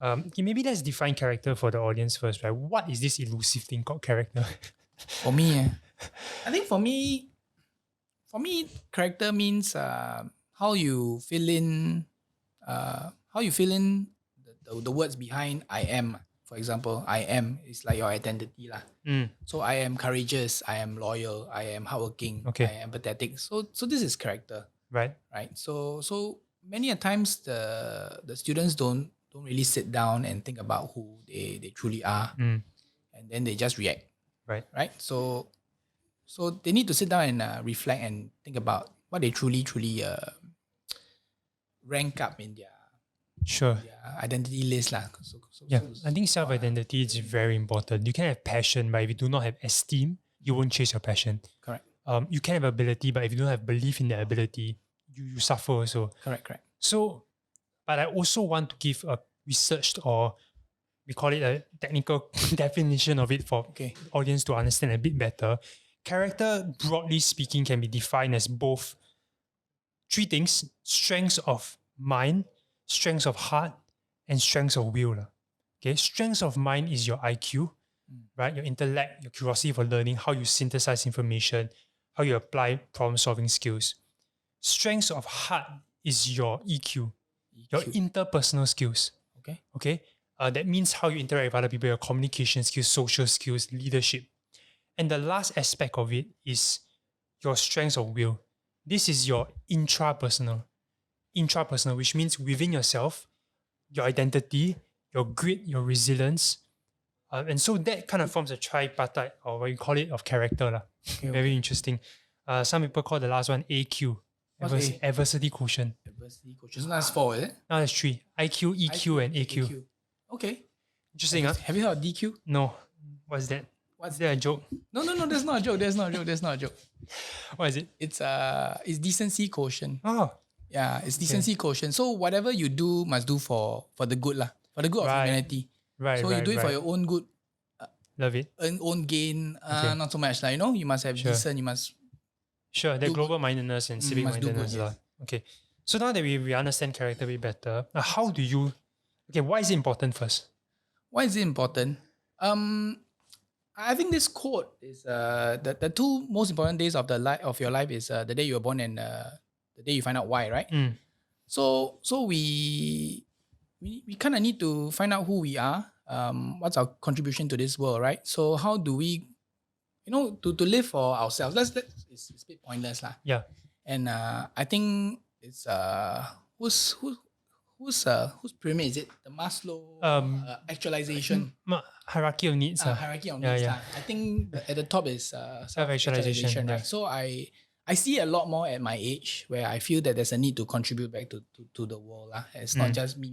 Okay, maybe let's define character for the audience first, right? What is this elusive thing called character? For me, I think for me, character means how you fill in, the words behind I am. For example, I am is like your identity lah. Mm, So I am courageous, I am loyal, I am hardworking, okay, I am empathetic. So this is character, right. right? So many a times the students don't really sit down and think about who they truly are, Mm, and then they just react, right. right? So they need to sit down and reflect and think about what they truly rank up in Sure. their identity list lah. Yeah, I think self-identity is very important. You can have passion, but if you do not have esteem, you won't chase your passion. Correct. You can have ability, but if you don't have belief in that ability, you suffer also. Correct. So, but I also want to give a researched, or we call it a technical definition of it for Okay. the audience to understand a bit better. Character, broadly speaking, can be defined as both three things: strengths of mind, strengths of heart, and strengths of will. Okay, strengths of mind is your IQ, right? Your intellect, your curiosity for learning, how you synthesize information, how you apply problem-solving skills. Strengths of heart is your EQ, your interpersonal skills. Okay. That means how you interact with other people, your communication skills, social skills, leadership. And the last aspect of it is your strengths of will. This is your intrapersonal, which means within yourself, your identity, your grit, your resilience. And so that kind of forms a tripartite, or what you call it, of character. Very interesting. Some people call the last one AQ, What's A? adversity quotient. Adversity quotient. So that's 4, is it? Now there's 3: IQ, EQ, and AQ. Okay. Interesting, Have you heard of DQ? No. What's that? Is that a joke? No, that's not a joke. That's not a joke. What is it? It's decency quotient. Oh, Yeah, it's decency quotient. So whatever you do must do for the good lah, for the good of humanity. right. So you do it for your own good, Love it. own gain. Okay. Not so much like, you must have Sure. decent. You must Sure, that do global mindedness and civic must do mindedness. good, yes. Okay. So now that we understand character a bit better, how do you, why is it important first? Why is it important? I think this quote is the two most important days of your life is the day you were born and the day you find out why, right? So we kind of need to find out who we are. What's our contribution to this world, right? So how do we, to live for ourselves? It's a bit pointless lah. Yeah. And I think it's whose pyramid is it? The Maslow actualization. Hierarchy of needs. Hierarchy of needs. Yeah. I think at the top is Self-actualization, right? yeah. So I see a lot more at my age where I feel that there's a need to contribute back to the world. It's not just me.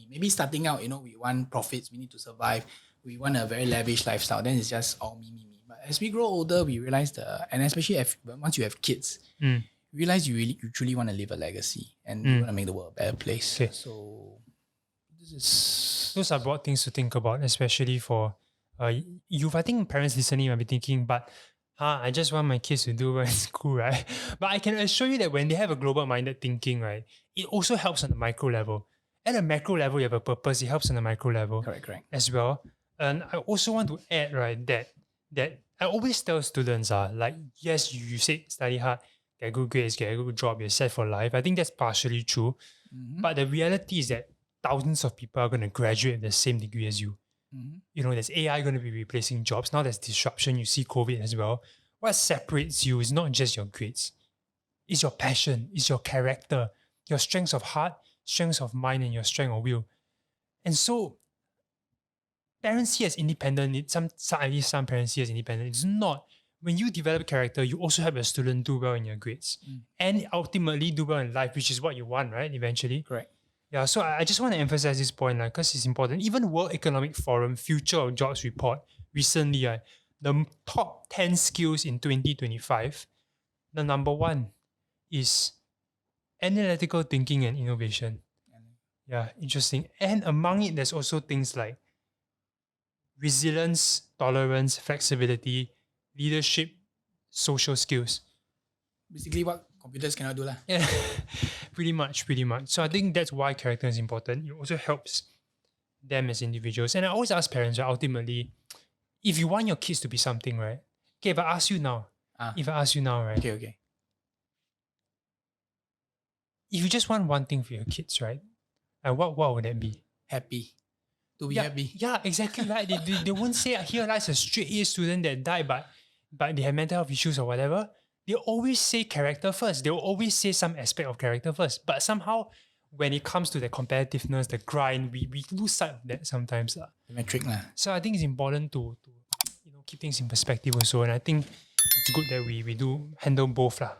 Maybe starting out, we want profits, we need to survive, we want a very lavish lifestyle, then it's just all me. But as we grow older, we realize and especially once you have kids, you realize you truly want to leave a legacy and you want to make the world a better place. Okay. So those are broad things to think about, especially for youth. I think parents listening might be thinking, but I just want my kids to do well in school, right? But I can assure you that when they have a global-minded thinking, right, it also helps on the micro level. At a macro level, you have a purpose. It helps on the micro level, correct, as well. And I also want to add, right, that I always tell students, like, yes, you say study hard, get good grades, get a good job, you're set for life. I think that's partially true. But the reality is that thousands of people are going to graduate with the same degree as you. There's AI going to be replacing jobs. Now there's disruption. You see COVID as well. What separates you is not just your grades. It's your passion. It's your character, your strengths of heart, strengths of mind, and your strength of will. And so parents see as independent. At least some parents see as independent. It's not. When you develop character, you also help your student do well in your grades and ultimately do well in life, which is what you want, right? Eventually. Correct. Yeah, so I just want to emphasize this point because it's important. Even World Economic Forum Future of Jobs report recently, the top 10 skills in 2025, the number 1 is analytical thinking and innovation. Yeah, interesting. And among it, there's also things like resilience, tolerance, flexibility, leadership, social skills. Basically what computers cannot do lah. Yeah, pretty much. So I think that's why character is important. It also helps them as individuals. And I always ask parents, right, ultimately, if you want your kids to be something, right? Okay, if I ask you now, right? Okay. If you just want one thing for your kids, right? And what would that be? Happy. To be Yeah, happy. yeah, exactly right. They won't say here lies a straight A student that died, but they have mental health issues or whatever. They always say character first. They will always say some aspect of character first. But somehow, when it comes to the competitiveness, the grind, we lose sight of that sometimes. The metric lah. So I think it's important to keep things in perspective also. And I think it's good that we do handle both lah.